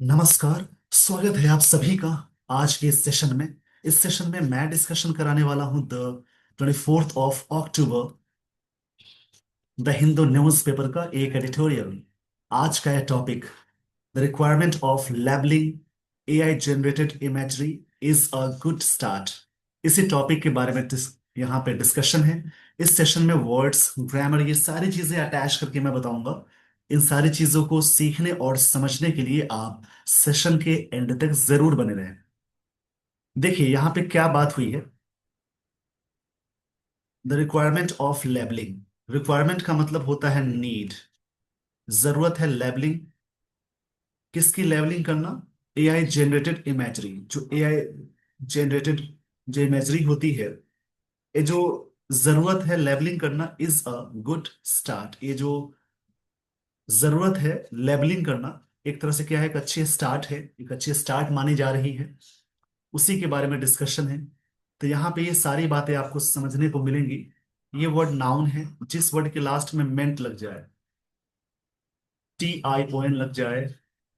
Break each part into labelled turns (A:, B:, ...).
A: नमस्कार। स्वागत है आप सभी का आज के इस सेशन में। इस सेशन में मैं डिस्कशन कराने वाला हूं the 24 of October the Hindu newspaper का एक एडिटोरियल। आज का यह topic the requirement of labelling AI generated imagery is a good start. इसी टॉपिक के बारे में यहाँ पे डिस्कशन है। इस सेशन में वर्ड्स, ग्रामर, ये सारी चीजें अटैच करके मैं बताऊंगा। इन सारी चीजों को सीखने और समझने के लिए आप सेशन के एंड तक जरूर बने रहें। देखिए यहाँ पे क्या बात हुई है। The requirement of labelling, requirement का मतलब होता है नीड, जरूरत है लेबलिंग। किसकी लेवलिंग करना? AI generated imagery. जो एआई जनरेटेड जो इमेजरी होती है, ये जो जरूरत है लेबलिंग करना, इज अ गुड स्टार्ट। ये जो जरूरत है लेबलिंग करना, एक तरह से क्या है, एक अच्छी स्टार्ट है, एक अच्छी स्टार्ट मानी जा रही है। उसी के बारे में डिस्कशन है। तो यहाँ पे ये सारी बातें आपको समझने को मिलेंगी। ये वर्ड नाउन है। जिस वर्ड के लास्ट में मेंट लग जाए, TION लग जाए,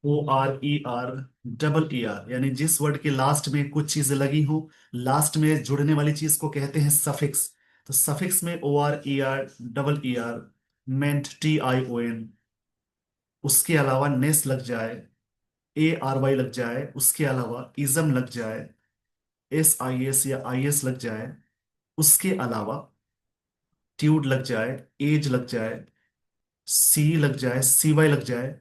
A: ORER, डबल ER, यानी जिस वर्ड के लास्ट में कुछ चीजें लगी हो, लास्ट में जुड़ने वाली चीज को कहते हैं सफिक्स। तो सफिक्स में ORER, डबल ER, मेंट, TION, उसके अलावा नेस लग जाए, ARY लग जाए, उसके अलावा इजम लग जाए, SIS या IS लग जाए, उसके अलावा ट्यूड लग जाए, एज लग जाए, सी लग जाए, CY लग जाए।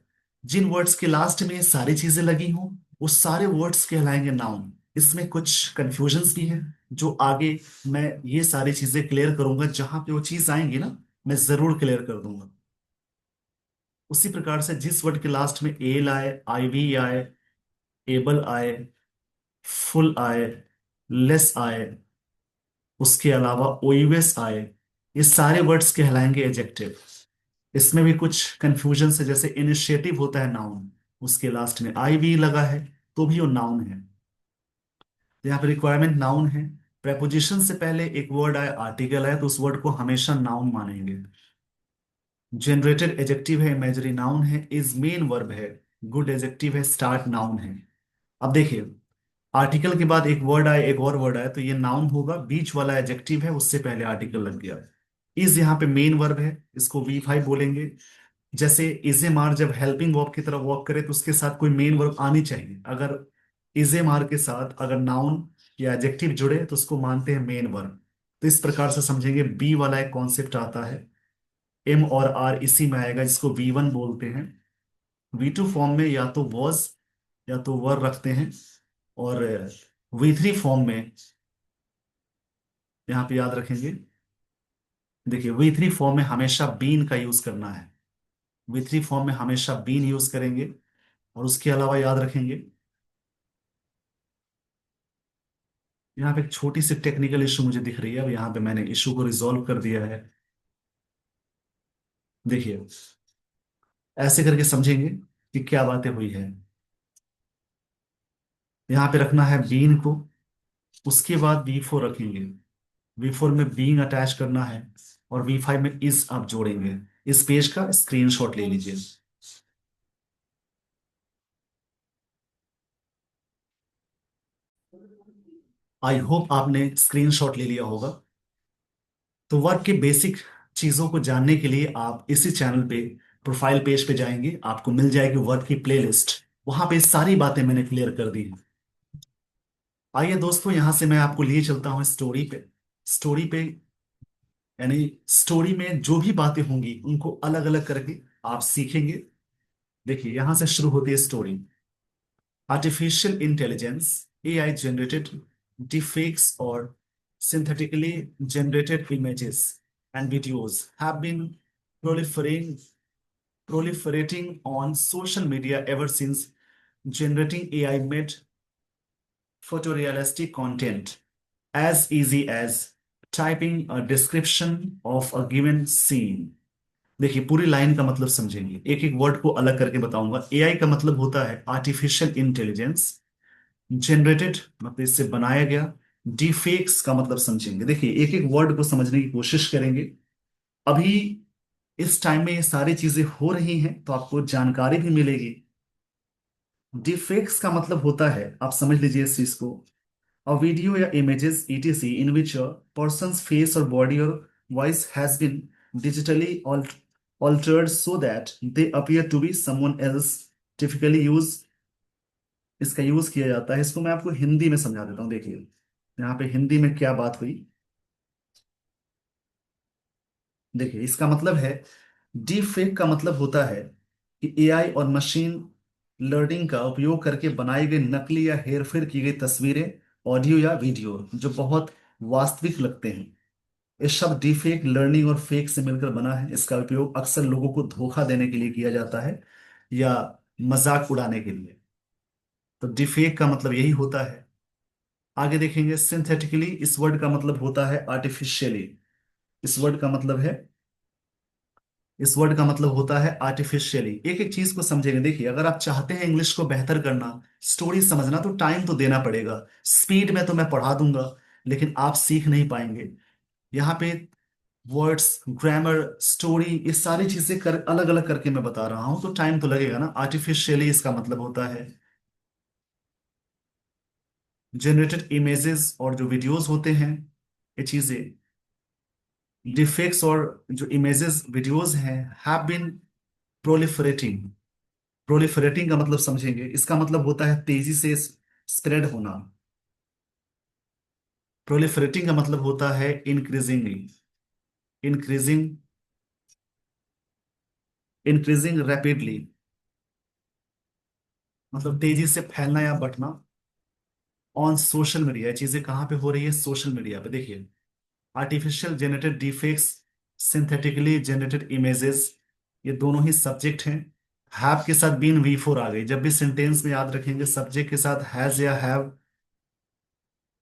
A: जिन वर्ड्स के लास्ट में ये सारी चीजें लगी हों, वो सारे वर्ड्स कहलाएंगे नाउन। इसमें कुछ कंफ्यूजन्स भी हैं जो आगे मैं ये सारी चीजें क्लियर करूंगा। जहां पे वो चीज आएंगी ना, मैं जरूर क्लियर कर दूंगा। उसी प्रकार से जिस वर्ड के लास्ट में एल आए, IV आए, एबल आए, फुल आए, लेस आए, उसके अलावा ओयूएस आए, ये सारे वर्ड्स कहलाएंगे एडजेक्टिव। इसमें भी कुछ कंफ्यूजन है, जैसे इनिशिएटिव होता है नाउन, उसके लास्ट में IV लगा है तो भी वो नाउन है। तो यहाँ पे रिक्वायरमेंट नाउन है। प्रेपोजिशन से पहले एक वर्ड आए, आर्टिकल है, तो उस वर्ड को हमेशा नाउन मानेंगे। जनरेटेड एजेक्टिव है, इमेजरी नाउन है, इज मेन वर्ब है, गुड एजेक्टिव है, स्टार्ट नाउन है। अब देखिए, आर्टिकल के बाद एक वर्ड आए, एक और वर्ड आए, तो ये नाउन होगा। बीच वाला एजेक्टिव है, उससे पहले आर्टिकल लग गया। इज यहाँ पे मेन वर्ब है, इसको V5 बोलेंगे। जैसे इजे मार जब हेल्पिंग वर्ब की तरफ वॉक करे, तो उसके साथ कोई मेन वर्ब आनी चाहिए। अगर इजे मार के साथ अगर नाउन या एडजेक्टिव जुड़े तो उसको मानते हैं मेन वर्ब। तो इस प्रकार से समझेंगे। बी वाला एक कॉन्सेप्ट आता है, M और R इसी में आएगा, जिसको V1 बोलते हैं। V2 फॉर्म में या तो वॉज या तो वर रखते हैं, और V3 फॉर्म में यहाँ पे याद रखेंगे। देखिए, V3 फॉर्म में हमेशा बीन का यूज करना है। V3 फॉर्म में हमेशा बीन यूज करेंगे। और उसके अलावा याद रखेंगे, यहाँ पे एक छोटी सी टेक्निकल इशू मुझे दिख रही है। अब यहाँ पे मैंने इशू को रिजॉल्व कर दिया है। देखिए, ऐसे करके समझेंगे कि क्या बातें हुई है। यहाँ पे रखना है बीन को, उसके बाद V4 रखेंगे। V4 में बीइंग अटैच करना है, और V5 में इज आप जोड़ेंगे। इस पेज का स्क्रीनशॉट ले लीजिए। आई होप आपने स्क्रीनशॉट ले लिया होगा। तो वर्क के बेसिक चीजों को जानने के लिए आप इसी चैनल पे प्रोफाइल पेज पे जाएंगे, आपको मिल जाएगी वर्क की प्लेलिस्ट। वहां पे सारी बातें मैंने क्लियर कर दी हैं। आइए दोस्तों, यहां से मैं आपको लिए चलता हूँ स्टोरी पे। स्टोरी पे, यानी स्टोरी में जो भी बातें होंगी उनको अलग अलग करके आप सीखेंगे। देखिए, यहां से शुरू होती है story. Artificial intelligence, AI generated deepfakes or synthetically generated images and videos have been proliferating, proliferating on social media ever since generating AI made photorealistic content as easy as typing a description of a given scene। देखिए, पूरी line का मतलब समझेंगे, एक एक word को अलग करके बताऊंगा। AI का मतलब होता है आर्टिफिशियल इंटेलिजेंस। जनरेटेड मतलब इससे बनाया गया। डिफेक्स का मतलब समझेंगे। देखिए, एक एक वर्ड को समझने की कोशिश करेंगे। अभी इस टाइम में ये सारी चीजें हो रही हैं, तो आपको जानकारी भी मिलेगी। डिफेक्ट्स का मतलब होता है, आप समझ लीजिए इस चीज को, a video या images etc in which a person's face or body or voice has been digitally altered so that they appear to be someone else, typically use, इसका यूज किया जाता है। इसको मैं आपको हिंदी में समझा देता हूँ, देखिए यहाँ पे हिंदी में क्या बात हुई। देखिए इसका मतलब है, डीप फेक का मतलब होता है कि एआई और मशीन लर्निंग का उपयोग करके बनाई गई नकली या हेरफेर की गई तस्वीरें, ऑडियो या वीडियो जो बहुत वास्तविक लगते हैं। ये शब्द डीफेक लर्निंग और फेक से मिलकर बना है। इसका उपयोग अक्सर लोगों को धोखा देने के लिए किया जाता है या मजाक उड़ाने के लिए। तो डिफेक का मतलब यही होता है। आगे देखेंगे सिंथेटिकली, इस वर्ड का मतलब होता है आर्टिफिशियली। इस वर्ड का मतलब है इस वर्ड का मतलब होता है आर्टिफिशियली। एक एक चीज को समझेंगे। देखिए अगर आप चाहते हैं इंग्लिश को बेहतर करना, स्टोरी समझना, तो टाइम तो देना पड़ेगा। स्पीड में तो मैं पढ़ा दूंगा, लेकिन आप सीख नहीं पाएंगे। यहाँ पे वर्ड्स, ग्रामर, स्टोरी, ये सारी चीजें कर अलग अलग करके मैं बता रहा हूं, तो टाइम तो लगेगा ना। आर्टिफिशियली इसका मतलब होता है जनरेटेड इमेजेस और जो वीडियोस होते हैं, ये चीजें, डिफेक्ट्स और जो इमेजेस वीडियोस हैं, हैव बीन प्रोलिफरेटिंग। प्रोलिफरेटिंग का मतलब समझेंगे, इसका मतलब होता है तेजी से स्प्रेड होना। प्रोलिफरेटिंग का मतलब होता है इंक्रीजिंगली, इंक्रीजिंग, इंक्रीजिंग रैपिडली, मतलब तेजी से फैलना या बढ़ना। ऑन सोशल मीडिया, ये चीजें कहाँ पे हो रही है? सोशल मीडिया पे। देखिए आर्टिफिशियल जेनेटेड डिफेक्ट्स, सिंथेटिकली जेनेटेड इमेजेस, ये दोनों ही सब्जेक्ट हैं। हैव के साथ बीन वी फोर आ गई। जब भी सेंटेंस में याद रखेंगे सब्जेक्ट के साथ हैज या हैव,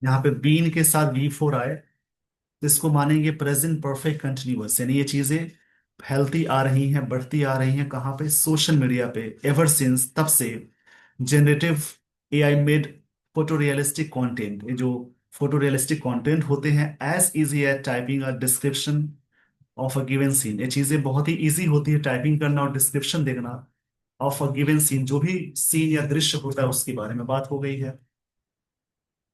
A: यहाँ पे बीन के साथ वी फोर आए, तो इसको मानेंगे प्रेजेंट परफेक्ट कंटिन्यूअस। यानी ये चीजें फैलती आ रही हैं, बढ़ती आ रही हैं। कहाँ पे? सोशल मीडिया पे। एवर सिंस, तब से। Generative AI made photo realistic content, ये जो फोटो रियलिस्टिक कंटेंट होते हैं, as easy as typing a description of a given scene. ये चीजें बहुत ही इजी होती है टाइपिंग करना और डिस्क्रिप्शन देखना ऑफ अ गिवन सीन। जो भी सीन या दृश्य होता है उसके बारे में बात हो गई है।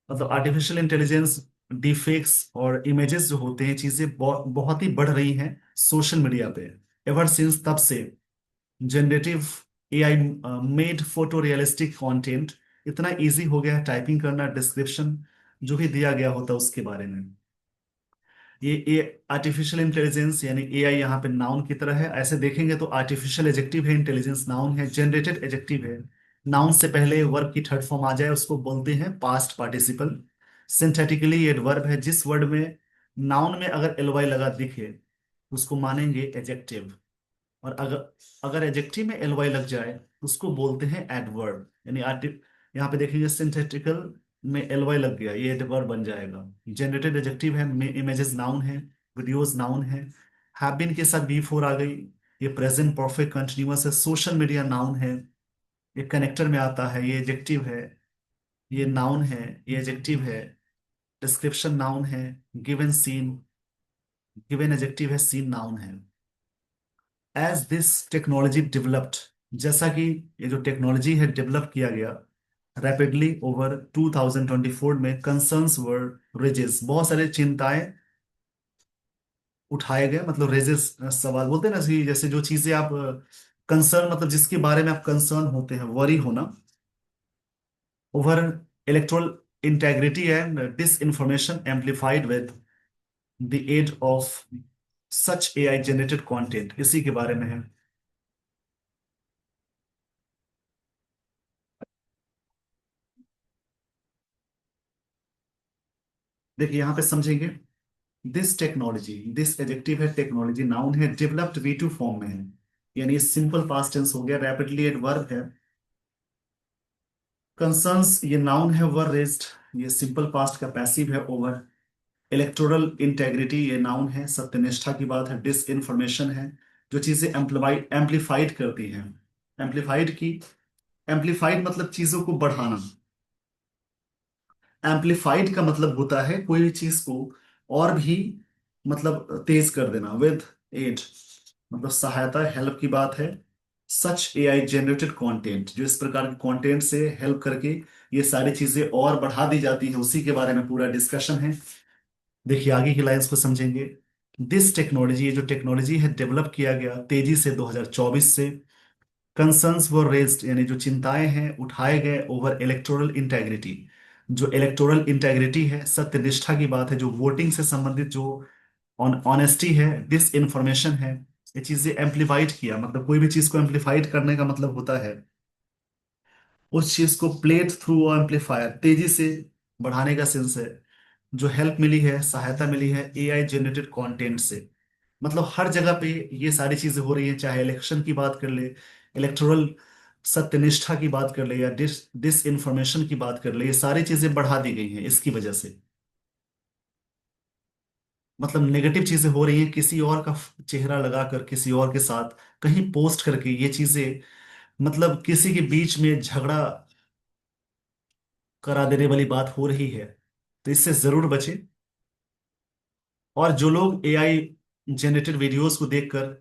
A: मतलब आर्टिफिशियल इंटेलिजेंस, डिफेक्ट्स और इमेजेस जो होते हैं, चीजें बहुत ही बढ़ रही हैं सोशल मीडिया पे। एवर सिंस, तब से। Generative AI made photo realistic content, इतना इजी हो गया है टाइपिंग करना, डिस्क्रिप्शन जो भी दिया गया होता है उसके बारे में। ये आर्टिफिशियल इंटेलिजेंस यानी एआई यहाँ पे नाउन की तरह है। ऐसे देखेंगे तो आर्टिफिशियल एजेक्टिव है, इंटेलिजेंस नाउन है, जनरेटेड एजेक्टिव है। नाउन से पहले वर्ब की थर्ड फॉर्म आ जाए उसको बोलते हैं पास्ट पार्टिसिपल। सिंथेटिकली ये वर्ब है जिस वर्ड में नाउन में अगर एलवाई लगा दिखे उसको मानेंगे एजेक्टिव। और अगर अगर एडजेक्टिव में एलवाई लग जाए उसको बोलते हैं एडवर्ब। यानी यहाँ पे देखेंगे सिंथेटिकल में एलवाई लग गया, ये एडवर्ब बन जाएगा। जनरेटेड एडजेक्टिव है, इमेजेस नाउन है, वीडियोस नाउन है, हैव बीन के साथ बी फोर आ गई। ये प्रेजेंट परफेक्ट कंटिन्यूअस है। सोशल मीडिया नाउन है, ये कनेक्टर में आता है, ये एडजेक्टिव है। ये नाउन है, ये एडजेक्टिव है। डिस्क्रिप्शन नाउन है। गिवन सीन, गिवन एडजेक्टिव है, सीन नाउन है। एज दिस टेक्नोलॉजी डेवलप्ड, जैसा कि ये जो टेक्नोलॉजी है डेवलप किया गया रैपिडली ओवर 2024 में, कंसर्न्स वर रेजेस, बहुत सारे चिंताएं उठाए गए। मतलब रेजेस, सवाल बोलते हैं ना, जैसे जो चीजें आप कंसर्न, मतलब जिसके बारे में आप कंसर्न होते हैं, वरी होना, over electoral integrity and disinformation amplified with the age of such AI generated content, इसी के बारे में है। देखिए यहां पे समझेंगे, दिस टेक्नोलॉजी, दिस एडजेक्टिव है, टेक्नोलॉजी नाउन है, डेवलप्ड वी टू फॉर्म में है, यानी सिंपल पास्ट टेंस हो गया। रैपिडली एक वर्ब है। कंसर्न्स ये नाउन है, वर रेज्ड ये सिंपल पास्ट का पैसिव है। ओवर इलेक्टोरल इंटेग्रिटी ये नाउन है, सत्यनिष्ठा की बात है। डिस इंफॉर्मेशन है, जो चीजें एम्पलीफाइड करती हैं। एम्पलीफाइड की, एम्पलीफाइड मतलब चीजों को बढ़ाना। एम्पलीफाइड का मतलब होता है कोई भी चीज को और भी मतलब तेज कर देना। विद एड मतलब सहायता, हेल्प की बात है। सच एआई जनरेटेड कंटेंट, जो इस प्रकार के कंटेंट से हेल्प करके ये सारी चीजें और बढ़ा दी जाती हैं, उसी के बारे में पूरा डिस्कशन है। देखिए आगे की लाइंस को समझेंगे। दिस टेक्नोलॉजी, ये जो टेक्नोलॉजी है डेवलप किया गया तेजी से 2024 से। कंसर्न्स वर रेज्ड, यानी जो चिंताएं हैं उठाए गए ओवर इलेक्टोरल इंटेग्रिटी। जो इलेक्टोरल इंटेग्रिटी है, सत्यनिष्ठा की बात है, जो वोटिंग से संबंधित जो ऑनेस्टी है, डिस इंफॉर्मेशन है, ये चीजें एम्पलीफाइड किया। मतलब कोई भी चीज को एम्पलीफाइड करने का मतलब होता है उस चीज को प्लेट थ्रू और एम्पलीफायर तेजी से बढ़ाने का सेंस है। जो हेल्प मिली है, सहायता मिली है एआई जनरेटेड कंटेंट से। मतलब हर जगह पे ये सारी चीजें हो रही हैं, चाहे इलेक्शन की बात कर ले, इलेक्टोरल सत्यनिष्ठा की बात कर ले, या डिस इंफॉर्मेशन की बात कर ले, ये सारी चीजें बढ़ा दी गई हैं इसकी वजह से। मतलब नेगेटिव चीजें हो रही हैं, किसी और का चेहरा लगाकर किसी और के साथ कहीं पोस्ट करके ये चीजें, मतलब किसी के बीच में झगड़ा करा देने वाली बात हो रही है। तो इससे जरूर बचें। और जो लोग एआई जनरेटेड वीडियोस को देखकर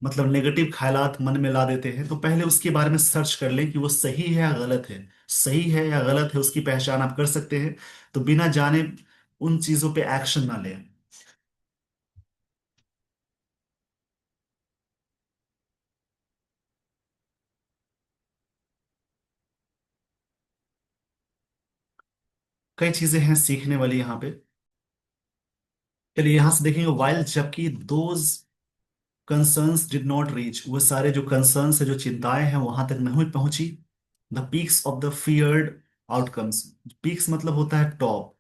A: मतलब नेगेटिव ख्यालात मन में ला देते हैं, तो पहले उसके बारे में सर्च कर लें कि वो सही है या गलत है। सही है या गलत है उसकी पहचान आप कर सकते हैं। तो बिना जाने उन चीजों पे एक्शन ना लें। कई चीजें हैं सीखने वाली यहाँ पे। चलिए यहां से देखेंगे, वाइल जबकि those concerns did not reach, वो सारे जो कंसर्न्स है, जो चिंताएं हैं वहां तक नहीं पहुंची। The peaks of the feared outcomes, peaks मतलब होता है टॉप,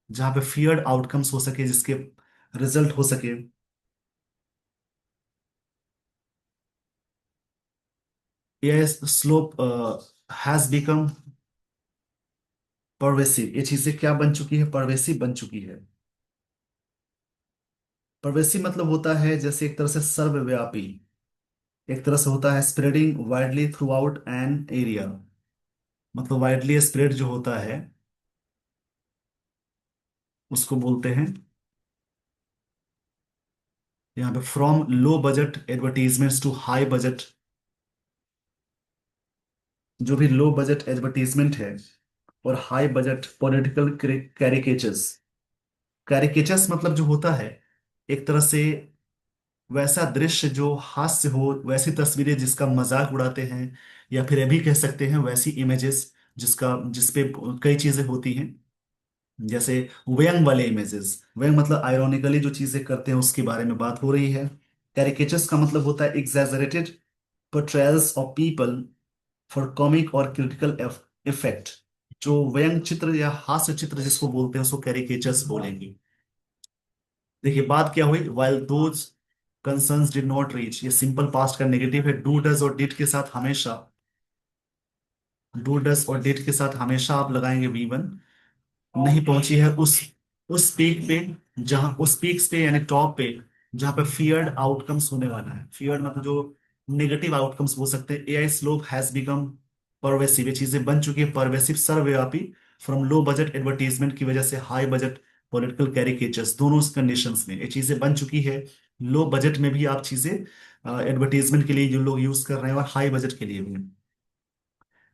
A: जहां पे फियर्ड आउटकम्स हो सके, जिसके रिजल्ट हो सके। AI slope has become pervasive, ये चीजें क्या बन चुकी है, परवेसिव बन चुकी है। परवेसिव मतलब होता है जैसे एक तरह से सर्वव्यापी, एक तरह से होता है spreading widely throughout an area. मतलब वाइडली स्प्रेड जो होता है उसको बोलते हैं यहाँ पे from low budget advertisements to high budget. जो भी लो बजट एडवर्टीजमेंट है और high budget political caricatures. Caricatures मतलब जो होता है एक तरह से वैसा दृश्य जो हास्य हो, वैसी तस्वीरें जिसका मजाक उड़ाते हैं, या फिर ये भी कह सकते हैं वैसी इमेजेस जिसका जिसपे कई चीजें होती हैं। जैसे व्यंग वाले इमेजेस, व्यंग मतलब आयरोनिकली जो चीजें करते हैं उसके बारे में बात हो रही है। कैरिकेचर्स का मतलब होता है exaggerated portrayals of people for comic और क्रिटिकल इफेक्ट। जो व्यंग चित्र या हास्य चित्र जिसको बोलते हैं उसको कैरिकेचर्स बोलेंगे। देखिए बात क्या हुई, while those concerns did not reach, ये सिंपल पास्ट का नेगेटिव है। डू डज और डिड के साथ हमेशा, डू डज और डिड के साथ हमेशा आप लगाएंगे V1। नहीं पहुंची है उस पीक पे, जहां उस पीक्स पे यानी टॉप पे, जहां पे फियर्ड आउटकम्स होने वाला है। फियर्ड मतलब जो नेगेटिव आउटकम्स हो सकते हैं। AI slope has become pervasive, ये चीजें बन चुकी है परवेसिव, सर्वव्यापी। फ्रॉम लो बजट एडवर्टीजमेंट की वजह से हाई बजट पॉलिटिकल कैरिकेचर्स, दोनों कंडीशंस में ये चीजें बन चुकी है। लो बजट में भी आप चीजें एडवर्टीजमेंट के लिए जो लोग यूज कर रहे हैं, और हाई बजट के लिए भी।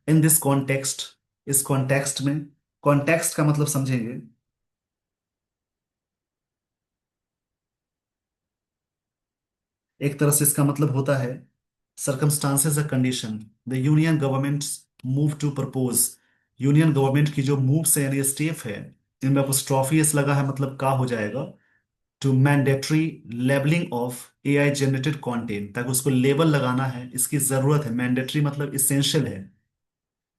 A: इन दिस कॉन्टेक्स्ट, इस कॉन्टेक्स्ट में, कॉन्टेक्स्ट का मतलब समझेंगे। एक तरह से इसका मतलब होता है circumstances a condition the union government move to propose. Union government की जो मूव्स है यानी स्टेप है, इनमें अपोस्ट्रोफी एस लगा है, मतलब का हो जाएगा to mandatory labelling of AI generated content, ताकि उसको लेबल लगाना है, इसकी जरूरत है। मैंडेटरी मतलब इसेंशियल है।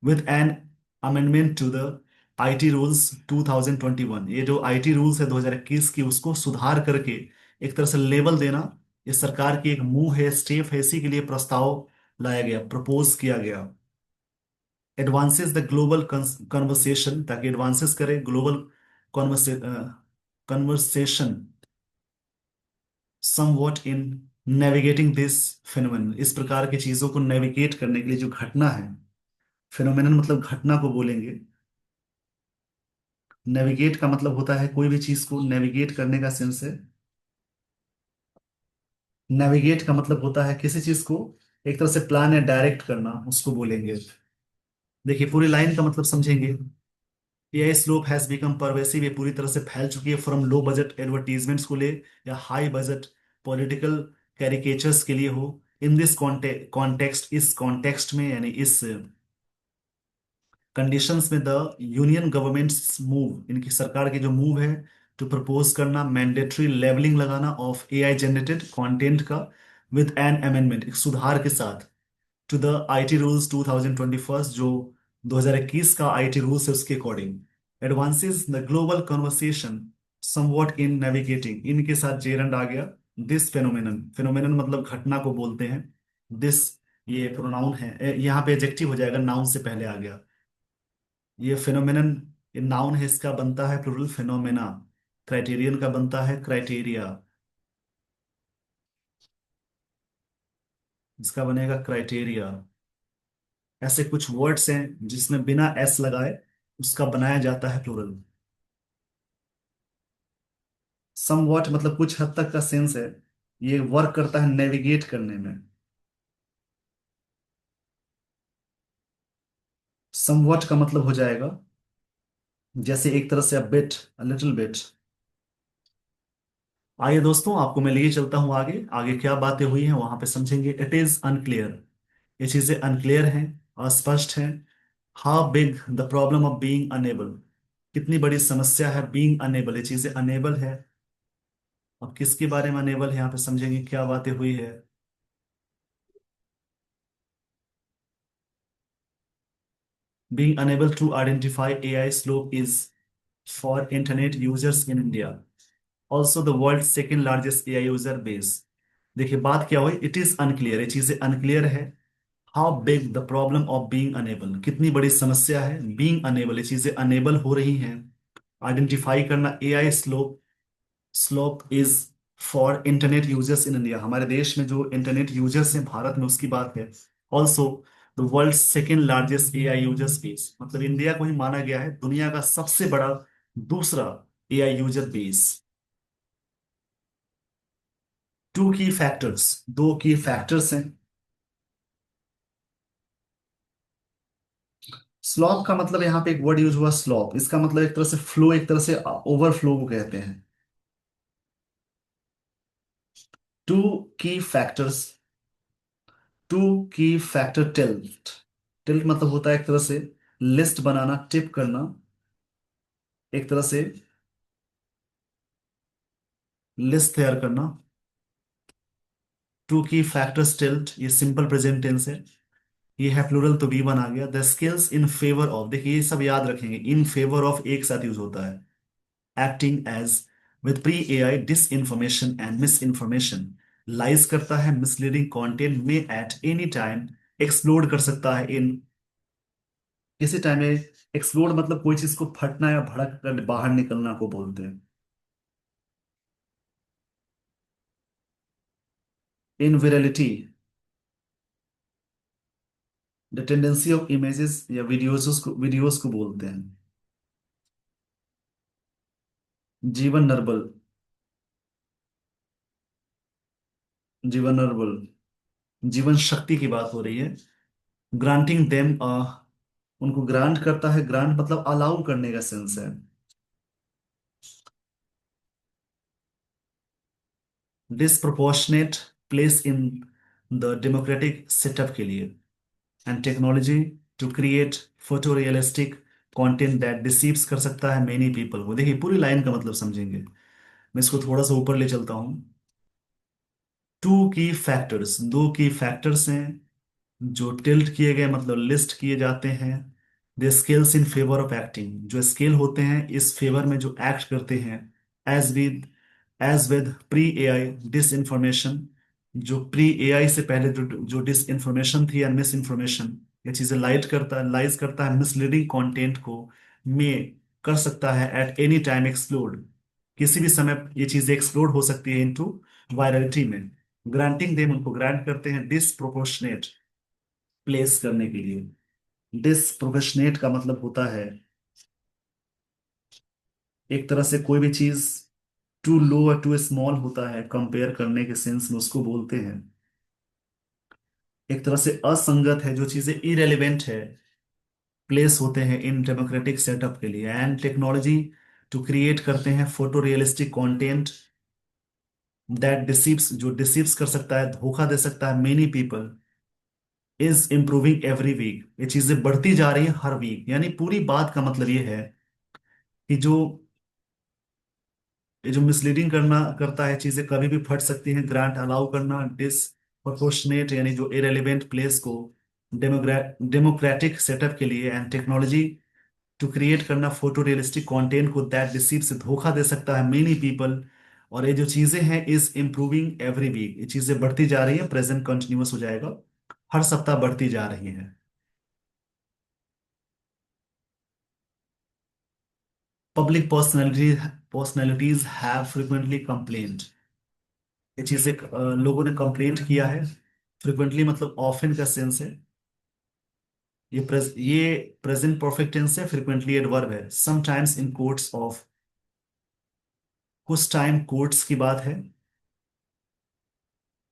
A: With an amendment to the IT rules 2021, ये जो आईटी रूल्स है 2021 की, उसको सुधार करके एक तरह से लेबल देना, ये सरकार की एक मूव है, स्टेप है। इसी के लिए प्रस्ताव लाया गया, प्रपोज किया गया। एडवांसेस द ग्लोबल कन्वर्सेशन, ताकि एडवांसेस करे global conversation somewhat in navigating this phenomenon, इस प्रकार की चीजों को नेविगेट करने के लिए जो घटना है, फिनोमेनन मतलब घटना को बोलेंगे। नेविगेट का मतलब होता है कोई भी चीज को नेविगेट करने का सेंस है। नेविगेट का मतलब होता है किसी चीज को एक तरह से प्लान या डायरेक्ट करना उसको बोलेंगे। देखिए पूरी लाइन का मतलब समझेंगे। AI slope has become pervasive, ये पूरी तरह से फैल चुकी है, फ्रॉम लो बजट एडवर्टीजमेंट्स को ले या हाई बजट पॉलिटिकल कैरिकेचर्स के लिए हो। इन दिस कॉन्टेक्स्ट, इस कॉन्टेक्स्ट में यानी इस कंडीशंस में द यूनियन गवर्नमेंट्स मूव, इनकी सरकार की जो मूव है टू प्रपोज करना मैंडेटरी लेवलिंग लगाना ऑफ एआई जनरेटेड कंटेंट का विद एन अमेंडमेंट, एक सुधार के साथ, टू द आईटी रूल्स 2021, जो 2021 का आईटी रूल्स है उसके according, advances the global conversation somewhat in navigating, इनके साथ जेरंड आ गया। दिस फेनोमेनन, फेनोमेनन मतलब घटना को बोलते हैं। दिस ये प्रोनाउन है, यहाँ पे एडजेक्टिव हो जाएगा, नाउन से पहले आ गया। ये फिनोमेनन, ये नाउन है, इसका बनता है प्लूरल फिनोमेना। क्राइटेरियन का बनता है क्राइटेरिया, इसका बनेगा क्राइटेरिया। ऐसे कुछ वर्ड्स हैं जिसमें बिना एस लगाए उसका बनाया जाता है प्लूरल। समवॉट मतलब कुछ हद तक का सेंस है, ये वर्क करता है नेविगेट करने में। समवॉट का मतलब हो जाएगा जैसे एक तरह से a bit, a little bit. आइए दोस्तों, आपको मैं लिए चलता हूं आगे, आगे क्या बातें हुई हैं वहां पे समझेंगे। इट इज अनक्लियर, ये चीजें अनक्लियर हैं, अस्पष्ट हैं। How big the problem of being unable, कितनी बड़ी समस्या है बीइंग अनेबल, ये चीजें अनेबल है। अब किसके बारे में अनेबल है यहाँ पे समझेंगे क्या बातें हुई है। Being unable to identify AI slop is for internet users in India also the world second largest AI user base. देखिए बात क्या हुई, इट इज अनक्लियर, ये चीजें अनक्लियर है। How big the problem of being unable, कितनी बड़ी समस्या है बीइंग अनेबल, ये चीजें अनेबल हो रही हैं। आइडेंटिफाई करना AI slope, slope is for internet users in India, हमारे देश में जो इंटरनेट यूजर्स हैं भारत में उसकी बात है। Also the world second largest AI user base, मतलब इंडिया को ही माना गया है दुनिया का सबसे बड़ा दूसरा एआई यूजर बेस। टू की फैक्टर्स, दो की फैक्टर्स हैं। स्लॉप का मतलब यहाँ पे एक वर्ड यूज हुआ स्लॉप, इसका मतलब एक तरह से फ्लो, एक तरह से ओवरफ्लो को कहते हैं। टू की फैक्टर्स, टू की फैक्टर टिल्ट, टिल्ट मतलब होता है एक तरह से लिस्ट बनाना, टिप करना, एक तरह से लिस्ट तैयार करना। टू की फैक्टर्स टिल्ट, ये सिंपल प्रेजेंट टेंस है, ये है प्लूरल तो बी वन आ गया। The skills in favour of, देखिए ये सब याद रखेंगे, इन फेवर ऑफ एक साथ यूज होता है। Acting as with pre AI disinformation and misinformation, lies करता है मिसलीडिंग कंटेंट में एट एनी टाइम, एक्सप्लोड कर सकता है इन, किसी टाइम में। एक्सप्लोड मतलब कोई चीज को फटना या भड़क कर बाहर निकलना को बोलते हैं। इन विरलिटी, द टेंडेंसी ऑफ इमेजेस या वीडियोस को बोलते हैं। जीवन नर्बल, जीवन नर्बल, जीवन शक्ति की बात हो रही है। ग्रांटिंग देम, उनको ग्रांट करता है, ग्रांट मतलब अलाउ करने का सेंस है। Disproportionate place in the democratic setup के लिए, and technology to create photo realistic content that deceives कर सकता है मेनी पीपल को। देखिए पूरी लाइन का मतलब समझेंगे, मैं इसको थोड़ा सा ऊपर ले चलता हूं। टू की फैक्टर्स, दो की फैक्टर्स हैं जो टिल्ट किए गए मतलब लिस्ट किए जाते हैं। The scales in favour of acting, जो स्केल होते हैं इस फेवर में जो एक्ट करते हैं। As with, as with pre AI disinformation, जो प्री एआई से पहले जो जो डिस इंफॉर्मेशन थी या मिस इंफॉर्मेशन, ये चीजें लाइट करता है, लाइज करता है मिसलीडिंग कंटेंट को, में कर सकता है एट एनी टाइम एक्सप्लोड, किसी भी समय ये चीजें एक्सप्लोड हो सकती है इनटू वायरलिटी में। ग्रांटिंग देम, उनको ग्रांट करते हैं डिसप्रोपोर्शनेट प्लेस करने के लिए। डिसप्रोपोर्शनेट का मतलब होता है एक तरह से कोई भी चीज टू लो और टू स्मॉल होता है कंपेयर करने के सेंस में, उसको बोलते हैं। एक तरह से असंगत है, जो चीजें इरेलीवेंट है, प्लेस होते हैं इन डेमोक्रेटिक सेटअप के लिए। एंड टेक्नोलॉजी टू क्रिएट करते हैं photo realistic content that deceives, जो डिसीव्स कर सकता है, धोखा दे सकता है many people, is improving every week. ये चीजें बढ़ती जा रही हैं हर वीक। यानी पूरी बात का मतलब ये है कि जो मिसलीडिंग करना करता है, चीजें कभी भी फट सकती हैं। ग्रांट अलाउ करना डिसप्रोपोर्शनेट, यानी जो इरेलीवेंट प्लेस को डेमोक्रेटिक सेटअप के लिए। एंड टेक्नोलॉजी टू क्रिएट करना फोटो रियलिस्टिक कंटेंट को दैट डिसीव, से धोखा दे सकता है मेनी पीपल। और ये जो चीजें हैं इज इम्प्रूविंग एवरी वीक, ये चीजें बढ़ती जा रही है, प्रेजेंट कंटिन्यूअस हो जाएगा, हर सप्ताह बढ़ती जा रही है। Public personalities have frequently complained, ये चीजें लोगों ने कंप्लेंट किया है। फ्रिक्वेंटली मतलब ऑफन का सेंस है। ये प्रेजेंट परफेक्ट टेंस है, फ्रिक्वेंटली एडवर्ब है। समटाइम्स इन कोर्ट्स ऑफ, कुछ टाइम कोर्ट्स की बात है,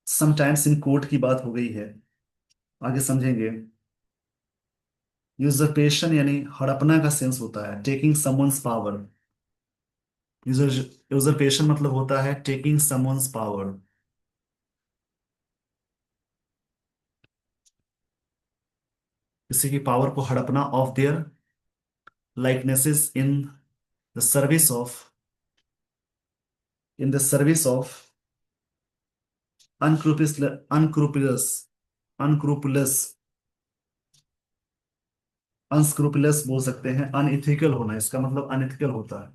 A: समटाइम्स इन कोर्ट की बात हो गई है। आगे समझेंगे। यूजरपेशन यानी हड़पना का सेंस होता है, टेकिंग समवन्स पावर। यूजरपेशन मतलब होता है टेकिंग समवन्स पावर, किसी की पावर को हड़पना। Of their likenesses the service of in the service of unscrupulous unscrupulous unscrupulous बोल सकते हैं। अनइथिकल होना, इसका मतलब अनइथिकल होता है।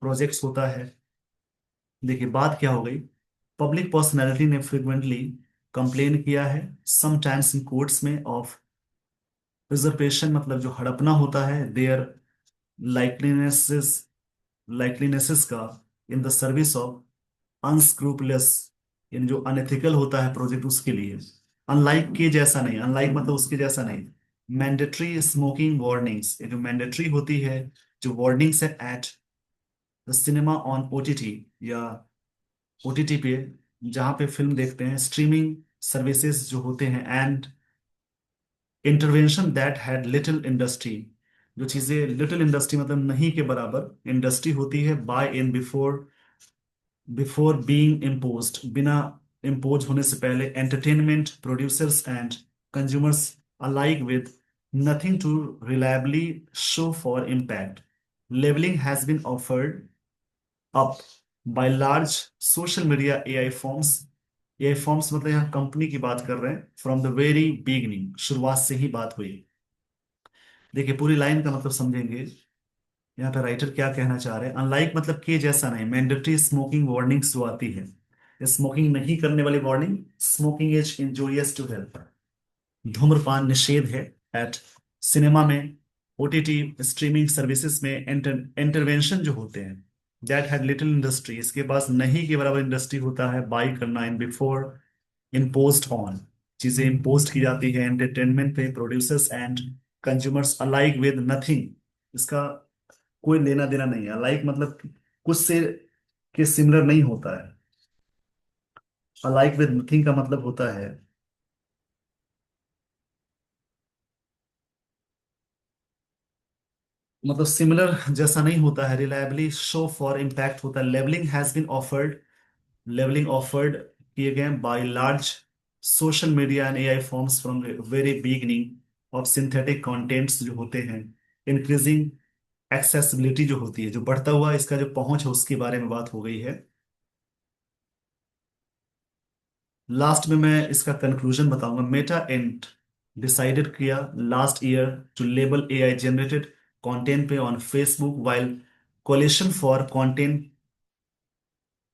A: प्रोजेक्ट्स होता है। देखिए बात क्या हो गई। पब्लिक पर्सनैलिटी ने फ्रिक्वेंटली कंप्लेन किया है, समटाइम्स इन कोर्ट्स में, ऑफ यूजरपेशन मतलब जो हड़पना होता है, देयर लाइकलीनेसेस लाइकलीनेसेस का, इन द सर्विस ऑफ अनस्क्रूपुलस, यानी जो अनएथिकल होता है प्रोजेक्ट उसके लिए। अनलाइक के जैसा नहीं, अनलाइक मतलब उसके जैसा नहीं। मैंडेटरी स्मोकिंग वार्निंग्स, ये जो मैंडेटरी होती है, जो वार्निंग्स है at the cinema on OTT, या ओटीटी पे जहाँ पे फिल्म देखते हैं, स्ट्रीमिंग सर्विसेज जो होते हैं। And intervention that had little industry, जो चीजें लिटिल इंडस्ट्री मतलब नहीं के बराबर इंडस्ट्री होती है, by in before before being imposed, बिना इम्पोज होने से पहले। Entertainment producers and consumers alike with nothing to reliably show for impact. Labelling has been offered up by large social media AI firms. AI firms मतलब यहाँ company की बात कर रहे हैं। फ्रॉम द वेरी बिगनिंग, शुरुआत से ही बात हुई। देखिए पूरी लाइन का मतलब समझेंगे। यहाँ पे राइटर क्या कहना चाह रहे हैं। अनलाइक मतलब के जैसा नहीं। मैंडेटरी स्मोकिंग वार्निंग्स जो आती है, स्मोकिंग नहीं करने वाली warning. Smoking is injurious to health, धूम्रपान निषेध है। एट सिनेमा में, ओटीटी स्ट्रीमिंग सर्विसेज में, इंटरवेंशन जो होते हैं, दैट हैड लिटिल इंडस्ट्री, इसके पास नहीं के बराबर इंडस्ट्री होता है। बाई करना, इन बिफोर इम्पोज्ड ऑन, चीजें इम्पोज की जाती है एंटरटेनमेंट पे, producers and consumers alike with nothing, इसका कोई लेना देना नहीं है। अलाइक मतलब कुछ से के सिमिलर नहीं होता है। अलाइक विद नथिंग का मतलब होता है, मतलब सिमिलर जैसा नहीं होता है। रिलायबली शो फॉर इम्पैक्ट होता है। Labelling has been offered, labelling offered किए गए by large social media and AI firms from very beginning of synthetic contents जो होते हैं। इंक्रीजिंग एक्सेसिबिलिटी जो होती है, जो बढ़ता हुआ इसका जो पहुंच है, उसके बारे में बात हो गई है। लास्ट में मैं इसका कंक्लूजन बताऊंगा। मेटा एंड डिसाइडेड किया last year to label AI generated content पे on Facebook, while coalition for content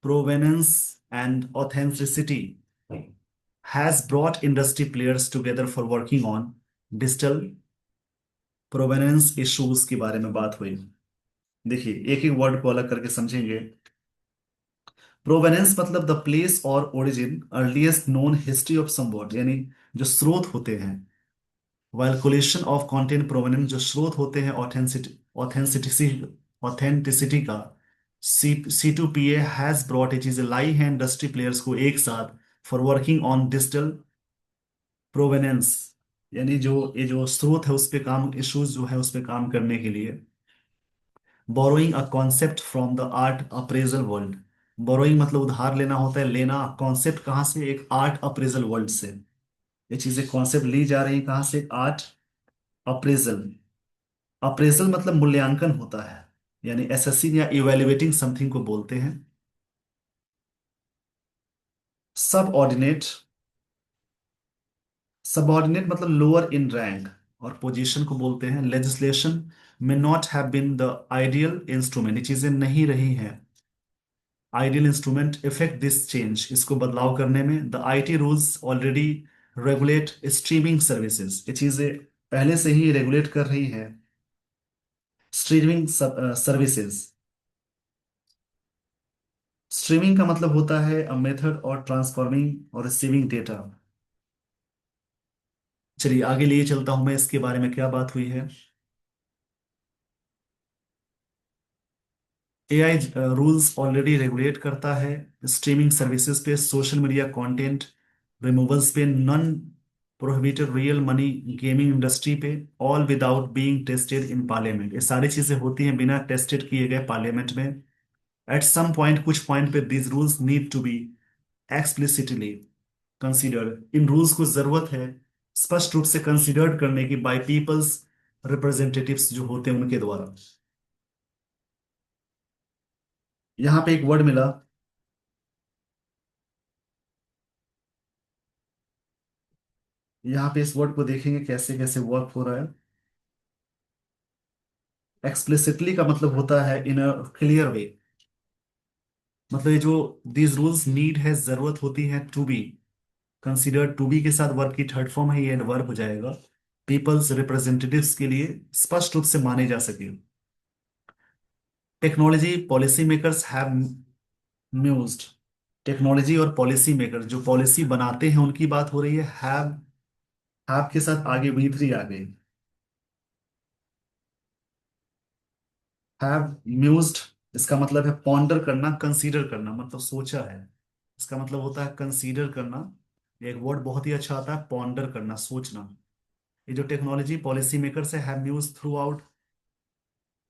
A: provenance and authenticity has brought industry players together for working on digital provenance issues के बारे में बात हुई। देखिए एक एक वर्ड को अलग करके समझेंगे। प्रोवेनेंस मतलब द प्लेस और origin, earliest known history of some word, यानी जो स्रोत होते हैं। While coalition of content provenance, जो स्रोत होते हैं ऑथेंटिसिटी ऑथेंटिसिटी का। C two P A has brought, ये चीजें लाई हैं इंडस्ट्री प्लेयर्स को एक साथ, for working on digital provenance, यानी जो ये जो स्रोत है उस पे काम, इश्यूज जो है उस पे काम करने के लिए। Borrowing a concept from the art appraisal world. Borrowing मतलब उधार लेना होता है, लेना कॉन्सेप्ट कहाँ से, एक आर्ट अप्रेजल वर्ल्ड से। ये चीजें कॉन्सेप्ट ली जा रही है कहाँ से, आर्ट अप्रेजल। अप्रेजल मतलब मूल्यांकन होता है, यानी एसेसिंग या इवेल्युएटिंग समथिंग को बोलते हैं। सब ऑर्डिनेट, सबऑर्डिनेट मतलब लोअर इन रैंक, और पोजीशन को बोलते हैं लेजिस्लेशन में not have been the ideal instrument. ये चीजें नहीं रही हैं ideal instrument effect this change, इसको बदलाव करने में। The IT rules already regulate streaming services, ये चीजें पहले से ही रेगुलेट कर रही हैं स्ट्रीमिंग सर्विसेज। स्ट्रीमिंग का मतलब होता है अ मेथड और ट्रांसफॉर्मिंग और रिसीविंग डेटा। चलिए आगे लिए चलता हूं मैं, इसके बारे में क्या बात हुई है। एआई रूल्स ऑलरेडी रेगुलेट करता है स्ट्रीमिंग सर्विसेज पे, सोशल मीडिया कंटेंट रिमूवल्स पे, non prohibited real money gaming industry पे, all without being tested in parliament. ये सारी चीजें होती हैं बिना टेस्टेड किए गए पार्लियामेंट में। एट सम पॉइंट, कुछ पॉइंट पे these rules need to be explicitly considered, इन रूल्स को जरूरत है स्पष्ट रूप से कंसीडर्ड करने की बाय पीपल्स रिप्रेजेंटेटिव्स जो होते हैं उनके द्वारा। यहाँ पे एक वर्ड मिला, यहाँ पे इस वर्ड को देखेंगे कैसे कैसे वर्क हो रहा है। एक्सप्लिसिटली का मतलब होता है इन अ क्लियर वे, मतलब ये जो दीज रूल्स नीड है, जरूरत होती है, to be considered, to be के साथ वर्ब की थर्ड फॉर्म है, ये वर्ब हो जाएगा, पीपल्स रिप्रेजेंटेटिव्स के लिए स्पष्ट रूप से माने जा सके। Technology policy makers have mused, technology और पॉलिसी मेकर जो पॉलिसी बनाते हैं उनकी बात हो रही है। हैव के साथ आगे वी थ्री आ गई। हैव म्यूज्ड, इसका मतलब है पॉन्डर करना, कंसीडर करना, मतलब सोचा है। इसका मतलब होता है कंसीडर करना। एक वर्ड बहुत ही अच्छा आता है, पॉन्डर करना, सोचना। ये जो टेक्नोलॉजी पॉलिसी मेकर्स है, have muse throughout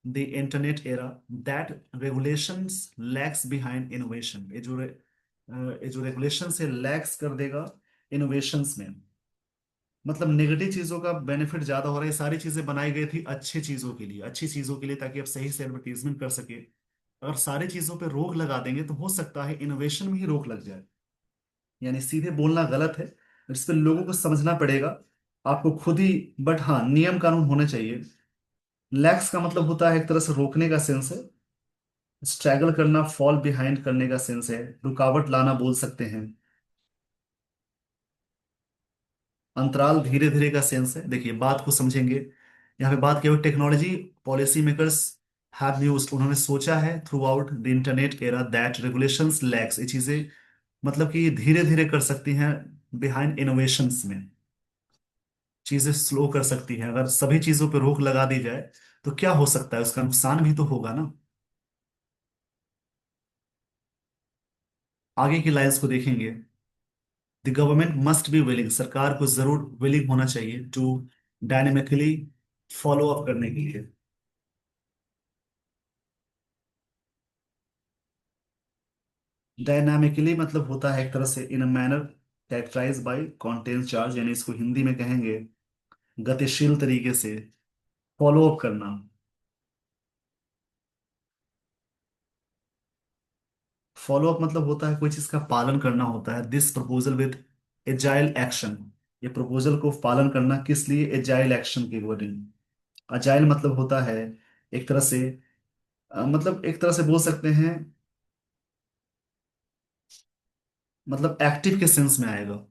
A: the internet era that regulations lags behind innovation. ये जो रेगुलेशन से लैग्स कर देगा इनोवेशंस में, मतलब नेगेटिव चीजों का बेनिफिट ज्यादा हो रहा है। ये सारी चीजें बनाई गई थी अच्छी चीजों के लिए, अच्छी चीजों के लिए, ताकि आप सही से एडवर्टीजमेंट कर सके। अगर सारी चीजों पे रोक लगा देंगे तो हो सकता है इनोवेशन में ही रोक लग जाए। यानी सीधे बोलना गलत है, इस पे लोगों को समझना पड़ेगा आपको खुद ही। बट हाँ, नियम कानून होने चाहिए। लैक्स का मतलब होता है एक तरह से रोकने का सेंस है, स्ट्रगल करना, फॉल बिहाइंड करने का सेंस है, रुकावट लाना बोल सकते हैं। अंतराल धीरे धीरे का सेंस है। देखिए बात को समझेंगे, यहाँ पे बात क्या हुई, technology policy makers have used, उन्होंने सोचा है through out the internet era that regulations lakhs, ये चीजें मतलब कि धीरे धीरे कर सकती हैं बिहाइंड इनोवेशंस में, चीजें स्लो कर सकती हैं। अगर सभी चीजों पे रोक लगा दी जाए तो क्या हो सकता है, उसका नुकसान भी तो होगा ना। आगे की लाइंस को देखेंगे। The government must be willing, सरकार को जरूर विलिंग होना चाहिए टू डायनेमिकली फॉलो अप करने के लिए। डायनामिकली मतलब होता है एक तरह से in a manner characterize by content charge, यानी इसको हिंदी में कहेंगे गतिशील तरीके से फॉलो अप करना। फॉलो अप मतलब होता है कोई चीज का पालन करना होता है। This proposal with agile action, ये प्रपोजल को पालन करना किस लिए, एजाइल एक्शन के अकॉर्डिंग। अजाइल मतलब होता है एक तरह से मतलब एक तरह से बोल सकते हैं, मतलब एक्टिव के सेंस में आएगा।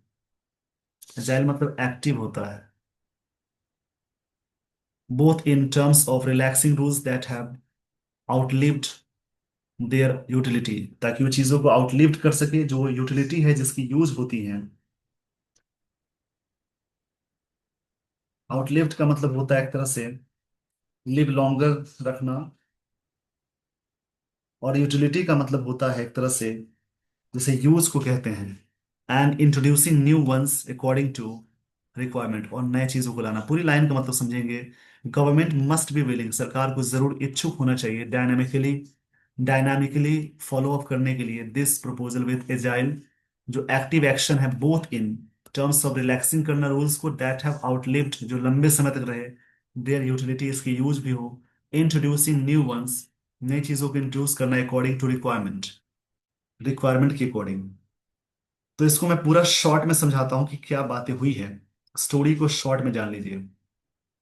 A: एजाइल मतलब एक्टिव होता है, both in terms of relaxing rules that have outlived their utility, ताकि वो चीजों को आउटलिव्ड कर सके जो यूटिलिटी है जिसकी यूज होती है। आउटलिव्ड का मतलब होता है एक तरह से लिव लॉन्गर रखना, और यूटिलिटी का मतलब होता है एक तरह से जैसे यूज को कहते हैं। And introducing new ones according to requirement, और नए चीजों को लाना। पूरी लाइन का मतलब समझेंगे। गवर्नमेंट मस्ट बी विलिंग, सरकार को जरूर इच्छुक होना चाहिए डायनामिकली डायनामिकली फॉलो अप करने के लिए दिस प्रपोजल विद एजाइल, जो एक्टिव एक्शन है both in terms of relaxing करना रूल्स को दैट हैव आउटलिव्ड, जो लंबे समय तक रहे, देयर यूटिलिटी, इसकी यूज भी हो, इंट्रोड्यूसिंग न्यू वंस, नई चीजों को इंट्रोड्यूस करना अकॉर्डिंग टू रिक्वायरमेंट, रिक्वायरमेंट के अकॉर्डिंग। तो इसको मैं पूरा शॉर्ट में समझाता हूं कि क्या बातें हुई है, स्टोरी को शॉर्ट में जान लीजिए।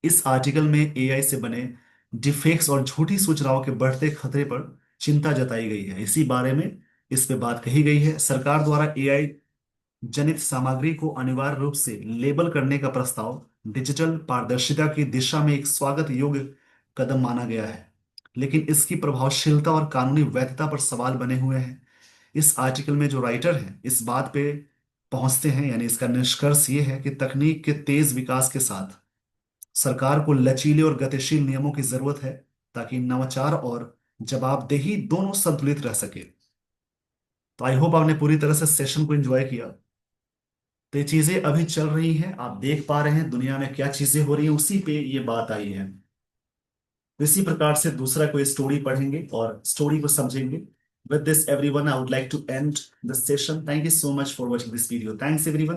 A: इस आर्टिकल में एआई से बने डिफेक्ट्स और झूठी सूचनाओं के बढ़ते खतरे पर चिंता जताई गई है, इसी बारे में इस पे बात कही गई है। सरकार द्वारा एआई जनित सामग्री को अनिवार्य रूप से लेबल करने का प्रस्ताव डिजिटल पारदर्शिता की दिशा में एक स्वागत योग्य कदम माना गया है, लेकिन इसकी प्रभावशीलता और कानूनी वैधता पर सवाल बने हुए हैं। इस आर्टिकल में जो राइटर है इस बात पे पहुंचते हैं, यानी इसका निष्कर्ष ये है कि तकनीक के तेज विकास के साथ सरकार को लचीले और गतिशील नियमों की जरूरत है, ताकि नवाचार और जवाबदेही दोनों संतुलित रह सके। तो आई होप आपने पूरी तरह से सेशन को एंजॉय किया। तो ये चीजें अभी चल रही हैं, आप देख पा रहे हैं दुनिया में क्या चीजें हो रही हैं, उसी पे ये बात आई है। तो इसी प्रकार से दूसरा कोई स्टोरी पढ़ेंगे और स्टोरी को समझेंगे। With this, everyone, I would like to end the session. Thank you so much for watching this video. Thanks, everyone.